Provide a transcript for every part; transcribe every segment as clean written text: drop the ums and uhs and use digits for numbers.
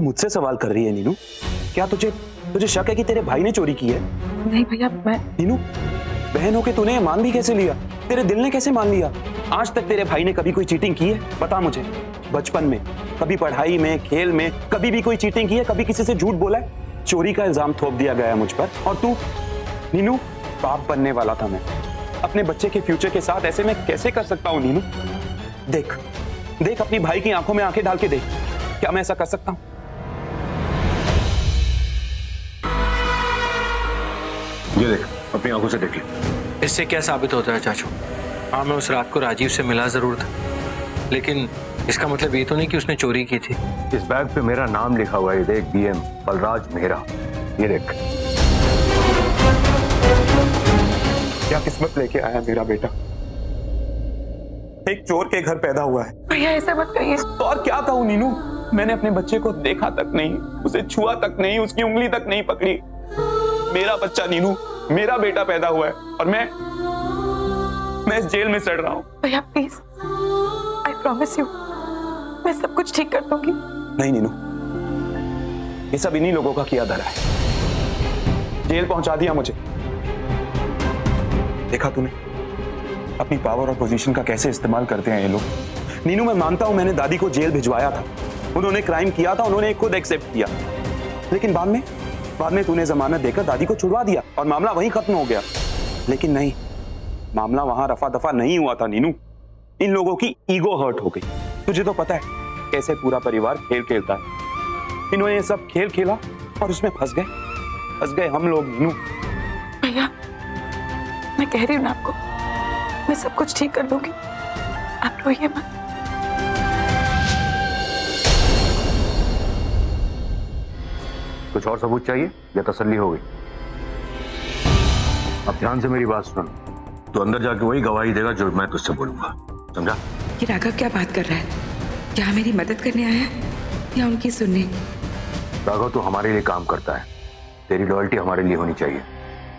तो मुझसे सवाल कर रही है नीनू? क्या तुझे शक है कि तेरे भाई ने चोरी की है? नहीं भैया, मैं नीनू, बहन होके तूने मान भी कैसे लिया? तेरे दिल ने कैसे मान लिया? आज तक तेरे भाई ने कभी कोई चीटिंग की है? बता मुझे। बचपन में कभी पढ़ाई में, खेल में कभी भी कोई चीटिंग की है? कभी किसी से झूठ बोला है? चोरी का इल्जाम थोप दिया गया है मुझ पर। और तू नीनू, बाप बनने वाला था मैं अपने बच्चे के फ्यूचर के साथ, ऐसे में कैसे कर सकता हूँ नीनू? देख देख अपनी भाई की आंखों में आंखें डाल के देख, क्या मैं ऐसा कर सकता हूँ? ये देख, अपनी आंखों से देख ले। इससे क्या साबित होता है चाचू? हाँ, मैं उस रात को राजीव से मिला जरूर था, लेकिन इसका मतलब ये तो नहीं कि उसने चोरी की थी। इस बैग पे मेरा नाम लिखा हुआ है, ये देख, BM बलराज मेहरा। ये देख। क्या किस्मत लेके आया मेरा बेटा, एक चोर के घर पैदा हुआ है। भैया ऐसा मत कहिए। तो और क्या कहूँ नीनू? मैंने अपने बच्चे को देखा तक नहीं, उसे छुआ तक नहीं, उसकी उंगली तक नहीं पकड़ी। मेरा बच्चा नीनू, मेरा बेटा पैदा हुआ है और मैं इस जेल में सड़ रहा हूँ। भैया प्लीज, आई प्रॉमिस यू, मैं सब कुछ ठीक कर दूंगी। नहीं नीनू, ये सब इन्हीं लोगों का किया धरा है। जेल पहुंचा दिया मुझे। देखा तूने अपनी पावर और पोजीशन का कैसे इस्तेमाल करते हैं ये लोग। नीनू, मैं मानता हूं मैंने दादी को जेल भिजवाया था, उन्होंने क्राइम किया था, उन्होंने खुद एक्सेप्ट किया, लेकिन बाद में तूने जमानत देकर दादी को छुड़वा दिया और मामला वहीं खत्म हो गया। लेकिन नहीं, मामला वहां रफा दफा नहीं हुआ था नीनू। इन लोगों की ईगो हर्ट हो गई। तुझे तो पता है कैसे पूरा परिवार खेल खेलता है। इन्होंने ये सब खेल खेला और उसमें फंस गए हम लोग नीनू। भैया मैं कह रही हूँ ना आपको, मैं सब कुछ ठीक कर दूंगी, आप रोइए मत। कुछ और सबूत चाहिए या तसल्ली हो गई? अब ध्यान से मेरी बात सुन। तो अंदर जाके वही गवाही देगा जो मैं तुझसे बोलूंगा, समझा? ये राघव क्या बात कर रहा है? क्या मेरी मदद करने आया है या उनकी सुनने? राघव तो हमारे लिए काम करता है, तेरी लॉयल्टी हमारे लिए होनी चाहिए।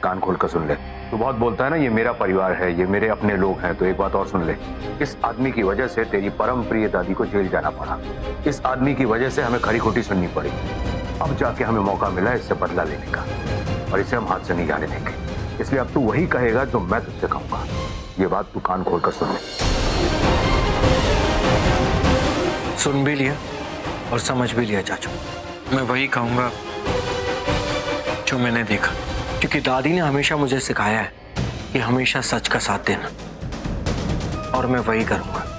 कान खोल कर सुन ले। तू बहुत बोलता है ना, ये मेरा परिवार है, ये मेरे अपने लोग हैं, तो एक बात और सुन ले। इस आदमी की वजह से तेरी परम प्रिय दादी को जेल जाना पड़ा। इस आदमी की वजह से हमें खरी खोटी सुननी पड़ी। अब जाके हमें मौका मिला इससे बदला लेने का, और इसे हम हाथ से नहीं जाने देंगे। इसलिए अब तू वही कहेगा जो मैं तुझसे कहूंगा। ये बात तू कान खोल कर सुन ले। सुन भी लिया और समझ भी लिया चाचू। मैं वही कहूंगा जो मैंने देखा, क्योंकि दादी ने हमेशा मुझे सिखाया है कि हमेशा सच का साथ देना, और मैं वही करूंगा।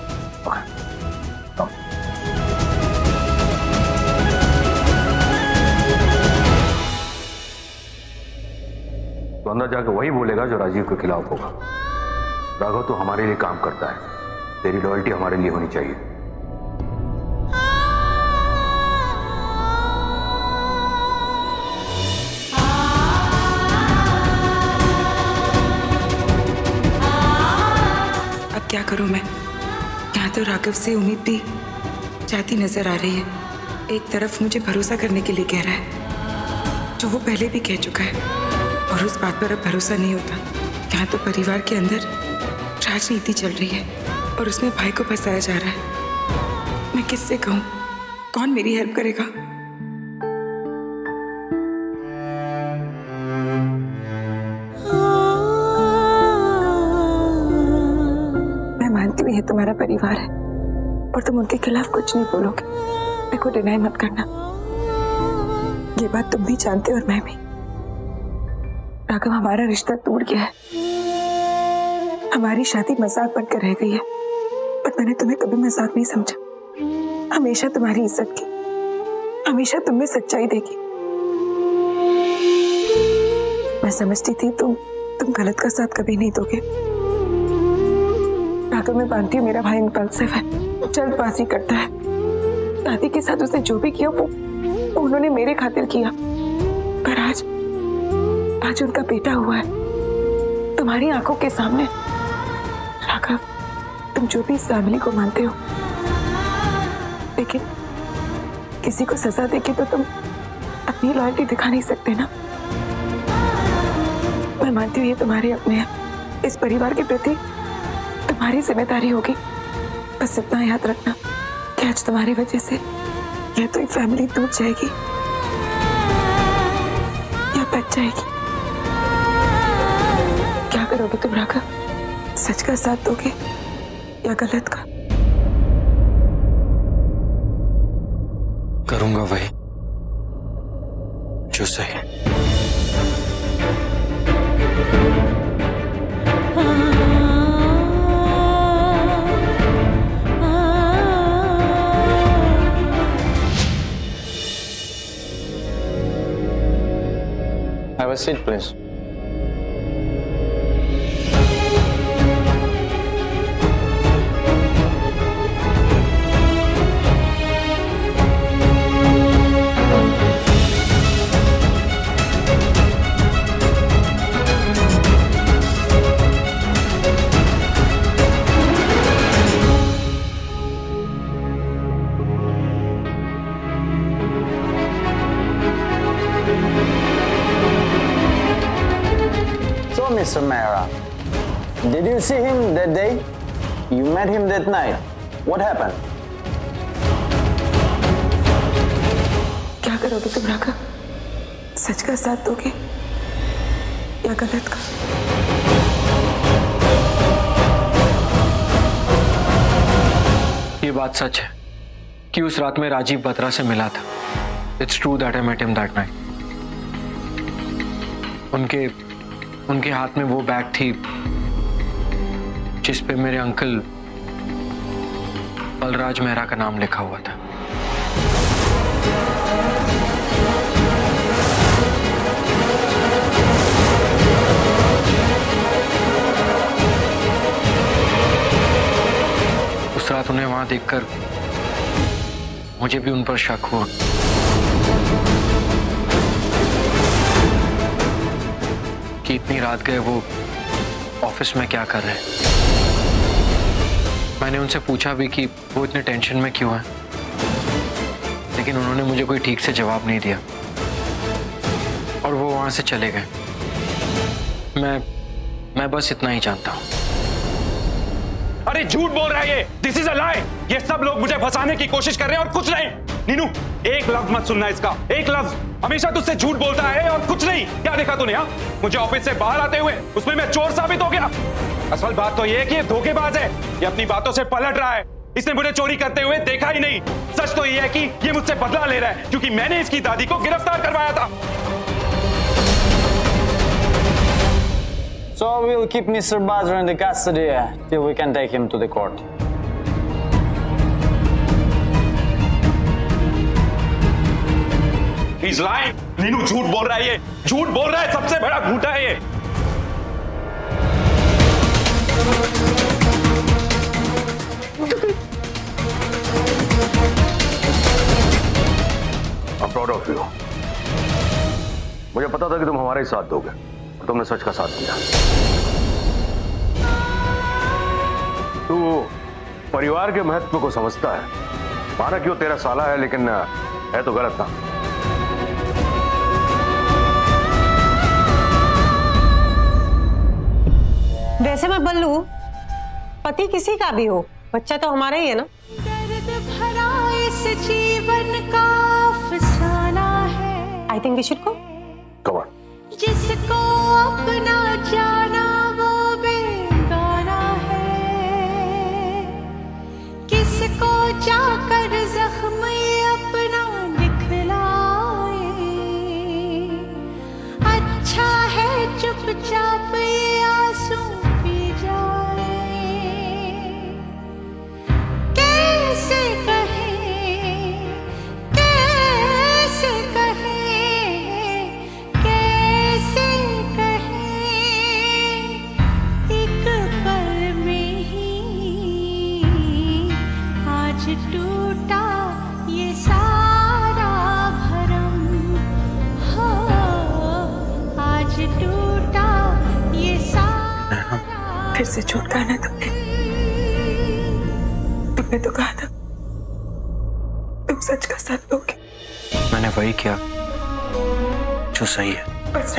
तो अंदर जाके वही बोलेगा जो राजीव के खिलाफ होगा। राघव तो हमारे लिए काम करता है, तेरी लॉयल्टी हमारे लिए होनी चाहिए। अब क्या करूं मैं? यहाँ तो राघव से उम्मीद भी जाती नजर आ रही है। एक तरफ मुझे भरोसा करने के लिए कह रहा है, जो वो पहले भी कह चुका है, और उस बात पर अब भरोसा नहीं होता। यहाँ तो परिवार के अंदर राजनीति चल रही है और उसमें भाई को फंसाया जा रहा है। मैं किससे कहूँ? कौन मेरी हेल्प करेगा? मैं मानती हूँ ये तुम्हारा परिवार है और तुम उनके खिलाफ कुछ नहीं बोलोगे। देखो, डिनाई मत करना, ये बात तुम भी जानते हो और मैं भी। राघव, हमारा रिश्ता टूट गया है, हमारी शादी मजाक बनकर रह गई है, पर मैंने तुम्हें कभी मजाक नहीं समझा। हमेशा तुम्हारी इज्जत की, हमेशा तुम में सच्चाई देखी। मैं समझती थी तुम गलत का साथ कभी नहीं दोगे। राघव, मैं मानती हूँ मेरा भाई इम्पल्सिव है, जल्दबाजी करता है। दादी के साथ उसने जो भी किया वो उन्होंने मेरे खातिर किया, पर आज उनका बेटा हुआ है तुम्हारी आंखों के सामने। राघव, तुम जो भी इस फैमिली को मानते हो, लेकिन किसी को सजा देके तो तुम अपनी लॉयल्टी दिखा नहीं सकते ना। मैं मानती हूँ ये तुम्हारे अपने हैं, इस परिवार के प्रति तुम्हारी जिम्मेदारी होगी। बस इतना याद रखना कि आज तुम्हारी वजह से या तो ये फैमिली टूट जाएगी या बच जाएगी। क्या करोगे तुम राघव? सच का साथ दोगे या गलत का? करूंगा वही जो सही। Have a seat, please. Mr. Mehra, did you see him that day? You met him that night. What happened? क्या करोगे तुम राघव? सच का साथ दोगे या गलत का? ये बात सच है कि उस रात में राजीव बत्रा से मिला था। It's true that I met him that night. उनके हाथ में वो बैग थी जिस पे मेरे अंकल बलराज मेहरा का नाम लिखा हुआ था। उस रात उन्हें वहां देखकर मुझे भी उन पर शक हुआ। कि इतनी रात गए वो ऑफिस में क्या कर रहे हैं। मैंने उनसे पूछा भी कि वो इतने टेंशन में क्यों हैं, लेकिन उन्होंने मुझे कोई ठीक से जवाब नहीं दिया और वो वहां से चले गए। मैं बस इतना ही जानता हूं। अरे झूठ बोल रहा है ये। दिस इज अ लाई। ये सब लोग मुझे फंसाने की कोशिश कर रहे हैं और कुछ नहीं। नीनू, एक लफ्ज मत सुनना इसका, एक लफ्ज। हमेशा तुझसे झूठ बोलता है और कुछ नहीं। क्या देखा तूने? हाँ, मुझे ऑफिस से बाहर आते हुए उसमें मैं चोर साबित हो गया। असल बात तो ये है कि ये धोखेबाज है। ये अपनी बातों से पलट रहा है। इसने मुझे चोरी करते हुए देखा ही नहीं। सच तो ये है कि ये मुझसे बदला ले रहा है क्योंकि मैंने इसकी दादी को गिरफ्तार करवाया था। So we'll keep Mr. Batra in the custody till we can take him to the court. He's lying. Neenu झूठ बोल रहा है ये। झूठ बोल रहा है। सबसे बड़ा झूठा है ये। I'm proud of you. मुझे पता था कि तुम हमारे ही साथ दोगे और तुमने सच का साथ दिया। तू परिवार के महत्व को समझता है। माना कि वो तेरा साला है लेकिन है तो गलत ना। वैसे मैं बल्लू, पति किसी का भी हो, बच्चा तो हमारा ही है ना। दर्द भरा इस जीवन का अफसाना है। I think we should go. Come on. जिसको अपना जाना वो बेगाना है। किसको जाकर जख्म अपना दिखलाए। अच्छा है चुपचाप आंसू पी जाए। कैसे कहें, कैसे कहें, कैसे कहें। एक पल में ही आज टूटा ये सारा भरम। हो आज टूटा ये सारा। फिर से झूठ कहा ना तुमने तो कहा था तुम सच का साथ दोगे। मैंने वही किया जो सही है। बस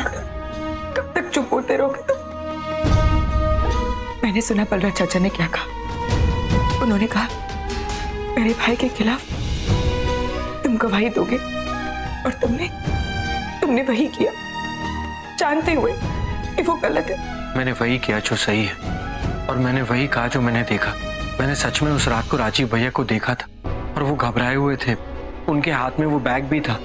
कब तक चुप होते रहोगे तुम? मैंने सुना बलराज चाचा ने क्या कहा। उन्होंने कहा मेरे भाई के खिलाफ तुम गवाही दोगे, और तुमने वही किया जानते हुए कि वो गलत है। मैंने वही किया जो सही है, और मैंने वही कहा जो मैंने देखा। मैंने सच में उस रात को राजीव भैया को देखा था, और वो घबराए हुए थे, उनके हाथ में वो बैग भी था।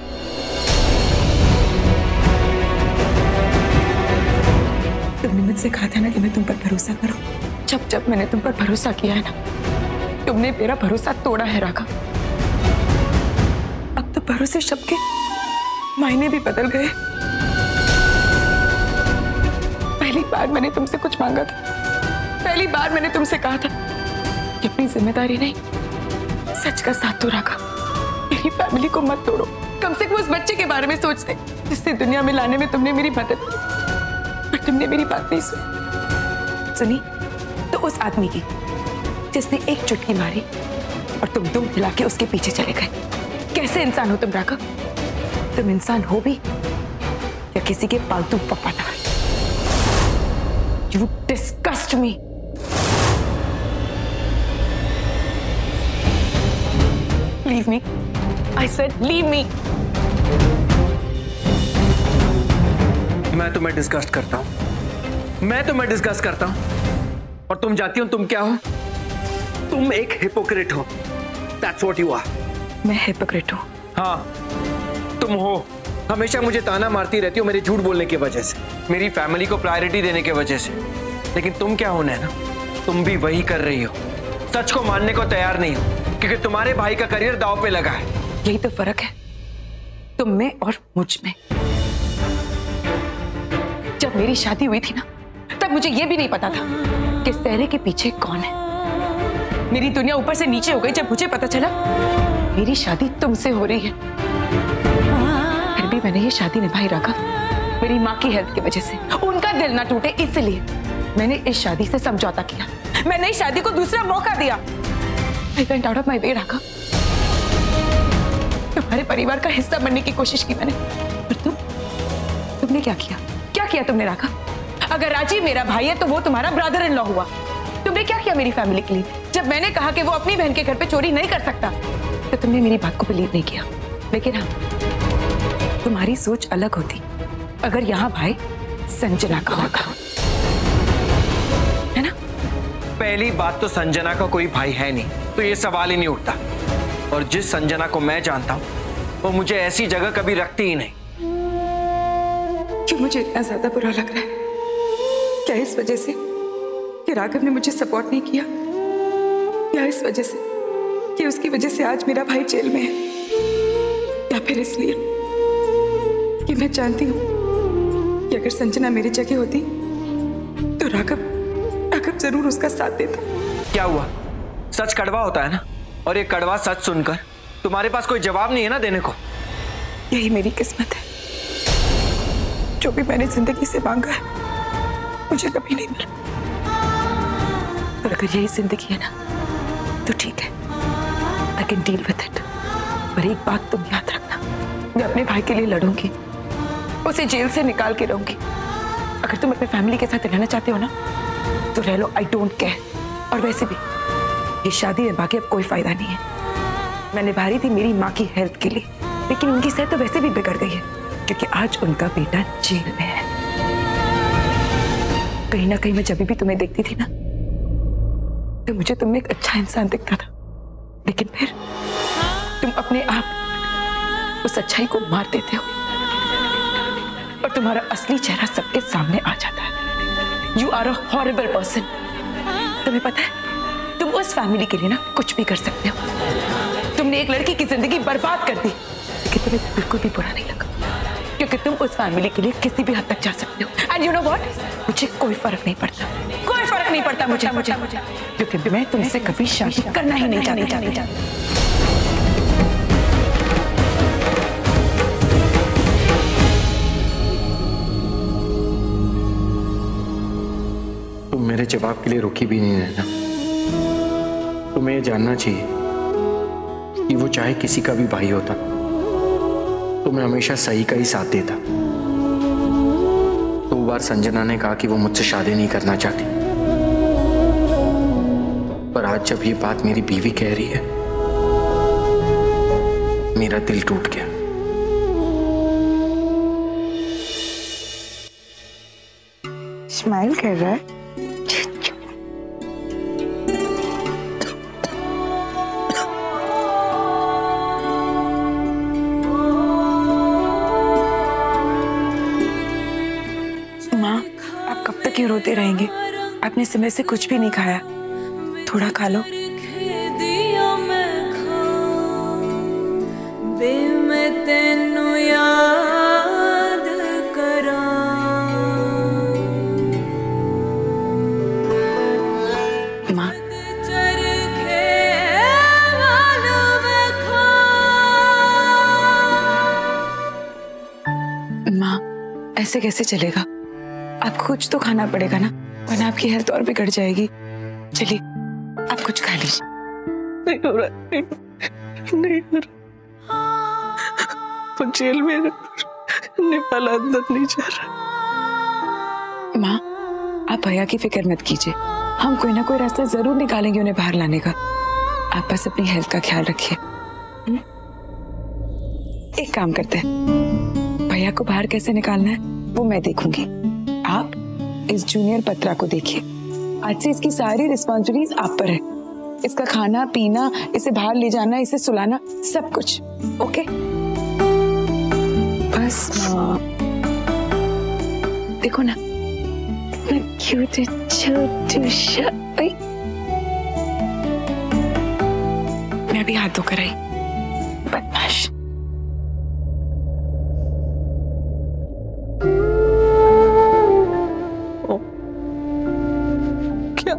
तुमने मुझसे कहा था ना कि मैं तुम पर भरोसा करूं। जब मैंने तुम पर भरोसा किया है ना, तुमने मेरा भरोसा तोड़ा है राघव। अब तो भरोसे शब्द के मायने भी बदल गए। पहली बार मैंने तुमसे कुछ मांगा था, पहली बार मैंने तुमसे कहा था कि अपनी जिम्मेदारी नहीं, सच का साथ दो राघव। मेरी फैमिली को मत तोड़ो। कम से कम उस बच्चे के बारे में सोचते जिससे दुनिया में लाने में तुमने मेरी मदद की, पर तुमने मेरी बात नहीं सुनी तो उस आदमी की जिसने एक चुटकी मारी और तुम दुम हिला के उसके पीछे चले गए। कैसे इंसान हो तुम राघव? तुम इंसान हो भी या किसी के पालतू वफादार? You disgust me. Leave me. I said leave me. मैं तुम्हें डिस्कस करता हूं, मैं तुम्हें डिस्कस करता हूं, और तुम जाती हो। तुम क्या हो? तुम एक हिपोक्रेट हो। That's what you are. मैं हिपोक्रेट हूँ? हाँ तुम हो। हमेशा मुझे ताना मारती रहती हो मेरे झूठ बोलने की वजह से, मेरी फैमिली को प्रायोरिटी देने की वजह से। लेकिन तुम क्या हो नैना, तुम भी वही कर रही हो। सच को मानने को तैयार नहीं हो, क्योंकि तुम्हारे भाई का करियर दांव पे लगा है। यही तो फर्क है तुम में और मुझ में। जब मेरी शादी हुई थी ना, तब मुझे यह भी नहीं पता था कि सहरे के पीछे कौन है। मेरी दुनिया ऊपर से नीचे हो गई जब मुझे पता चला मेरी शादी तुमसे हो रही है। फिर भी मैंने ये शादी निभाई राघव, मेरी माँ की हेल्थ की वजह से। उनका दिल ना टूटे इसलिए मैंने इस शादी से समझौता किया। मैंने इस शादी को दूसरा मौका दिया। I went out of my way Raghav. तुम्हारे परिवार का हिस्सा बनने की कोशिश की मैंने, पर तुमने क्या किया? क्या किया तुमने राघव? अगर राजीव मेरा भाई है तो वो तुम्हारा ब्रदर इन लॉ हुआ। तुमने क्या किया मेरी फैमिली के लिए? जब मैंने कहा कि वो अपनी बहन के घर पे चोरी नहीं कर सकता, तो तुमने मेरी बात को बिलीव नहीं किया। लेकिन हाँ, तुम्हारी सोच अलग होती अगर यहाँ भाई संजना का होता, है ना? पहली बात तो संजना का कोई भाई है नहीं, तो ये सवाल ही नहीं उठता। और जिस संजना को मैं जानता हूँ, वो मुझे ऐसी जगह कभी रखती ही नहीं। क्यों मुझे इतना ज्यादा बुरा लग रहा है? क्या इस वजह से कि राघव ने मुझे सपोर्ट नहीं किया, या इस वजह से कि उसकी वजह से आज मेरा भाई जेल में है, या फिर इसलिए कि मैं जानती हूँ कि अगर संजना मेरी जगह होती तो राघव जरूर उसका साथ देता। क्या हुआ? सच कड़वा होता है ना, और ये कड़वा सच सुनकर तुम्हारे पास कोई जवाब नहीं है ना देने को। यही मेरी किस्मत है। जो भी मैंने जिंदगी से मांगा है मुझे कभी नहीं मिला, पर अगर यही जिंदगी है ना तो ठीक है, I can deal with it। पर एक बात तुम याद रखना, मैं अपने भाई के लिए लड़ूंगी, उसे जेल से निकाल के रहूंगी। अगर तुम अपने फैमिली के साथ रहना चाहते हो ना तो रह लो, I don't care। और वैसे भी ये शादी निभा के अब कोई फायदा नहीं है। मैं निभा रही थी मेरी माँ की हेल्थ के लिए, लेकिन उनकी सेहत तो वैसे भी बिगड़ गई है क्योंकि आज उनका बेटा जेल में है। कहीं ना कहीं मैं जब भी तुम्हें देखती थी ना तो मुझे तुम में एक अच्छा इंसान दिखता था, लेकिन फिर तुम अपने आप उस अच्छाई को मार देते हो और तुम्हारा असली चेहरा सबके सामने आ जाता है। You are a horrible person। तुम्हें पता है तुम उस फैमिली के लिए ना कुछ भी कर सकते हो। तुमने एक लड़की की जिंदगी बर्बाद कर दी, लेकिन तुम्हें बिल्कुल भी बुरा नहीं लगा क्योंकि तुम उस फैमिली के लिए किसी भी हद तक जा सकते हो। एंड यू नो व्हाट, मुझे कोई फर्क नहीं पड़ता, कोई फर्क नहीं पड़ता मुझे क्योंकि मैं तुमसे कभी शादी करना ही नहीं चाहती। तुम मेरे जवाब के लिए रुकी भी नहीं रहना। तुम्हें ये जानना चाहिए कि वो चाहे किसी का भी भाई होता तो मैं हमेशा सही का ही साथ देता। 2 बार संजना ने कहा कि वो मुझसे शादी नहीं करना चाहती, पर आज जब ये बात मेरी बीवी कह रही है मेरा दिल टूट गया। स्माइल कर रहा है। माँ, आप कब तक ये रोते रहेंगे? आपने समय से कुछ भी नहीं खाया, थोड़ा खा लो। माँ, ऐसे कैसे चलेगा? आपको कुछ तो खाना पड़ेगा ना, वरना आपकी हेल्थ और बिगड़ जाएगी। चलिए, आप कुछ खा लीजिए। नहीं हो रहा, नहीं हो रहा। वो जेल में नेपाल अंदर नहीं जा रहा। माँ, आप भैया की फिक्र मत कीजिए, हम कोई ना कोई रास्ता जरूर निकालेंगे उन्हें बाहर लाने का। आप बस अपनी हेल्थ का ख्याल रखिए। एक काम करते हैं, भैया को बाहर कैसे निकालना है वो मैं देखूंगी। आप इस जूनियर पत्रा को देखिए। आज से इसकी सारी रिस्पॉन्सिबिलिटीज आप पर है। इसका खाना पीना, इसे बाहर ले जाना, इसे सुलाना, सब कुछ। ओके? बस माँ, देखो ना, क्यूट छोटू सा। मैं भी हाथ धोकर आई, बदमाश। क्या?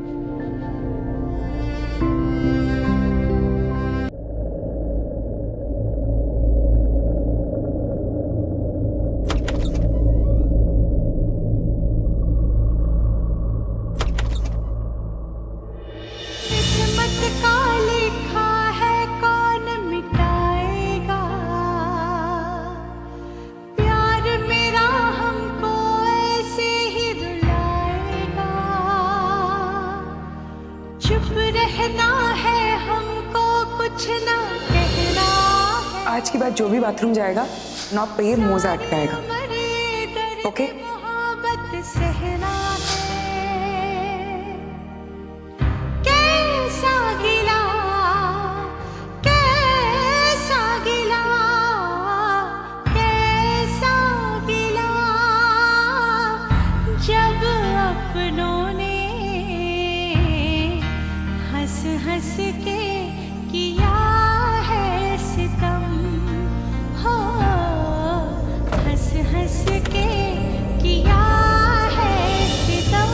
आज के बाद जो भी बाथरूम जाएगा, नॉक पे ये मोजा अटकाएगा। ओके? जब अपनों ने हंस हंस के किया है सितम, हो हंस हंस के किया है सितम।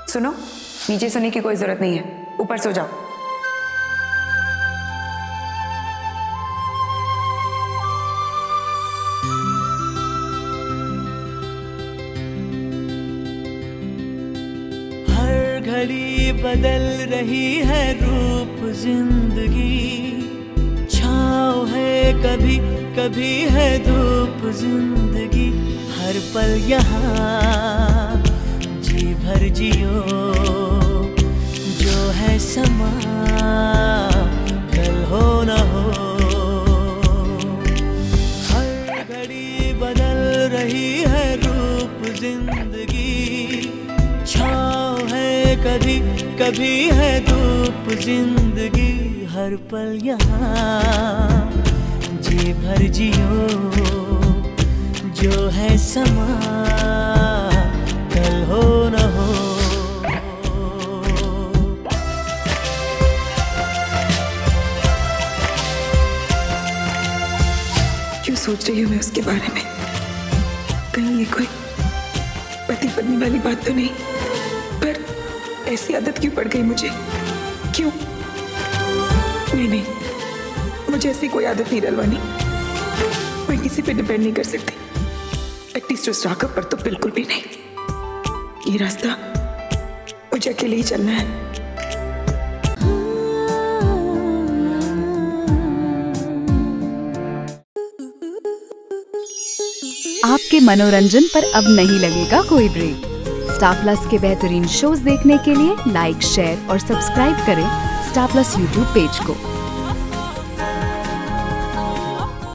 सुनो, नीचे सोने की कोई जरूरत नहीं है, ऊपर सो जाओ। हर घड़ी बदल रही है रूप जिंदगी, छाँव है कभी कभी है धूप जिंदगी। हर पल यहाँ जी भर जियो, जो है समा कल हो न हो। हर घड़ी बदल रही है रूप जिंदगी, छाँव है कभी कभी है धूप जिंदगी। हर पल यहाँ जी भर जियो, जो है समा कल हो न हो। क्यों सोच रही हूँ मैं उसके बारे में? कहीं ये कोई पति पत्नी वाली बात तो नहीं? पर ऐसी आदत क्यों पड़ गई मुझे? क्यों? नहीं नहीं, मुझे ऐसी कोई आदत नहीं डलवानी। मैं किसी पे डिपेंड नहीं कर सकती, एटलीस्ट उस राघव पर तो बिल्कुल भी नहीं। ये रास्ता मुझे अकेले ही चलना है। आपके मनोरंजन पर अब नहीं लगेगा कोई ब्रेक। स्टार प्लस के बेहतरीन शोज देखने के लिए लाइक, शेयर और सब्सक्राइब करें स्टार प्लस यूट्यूब पेज को।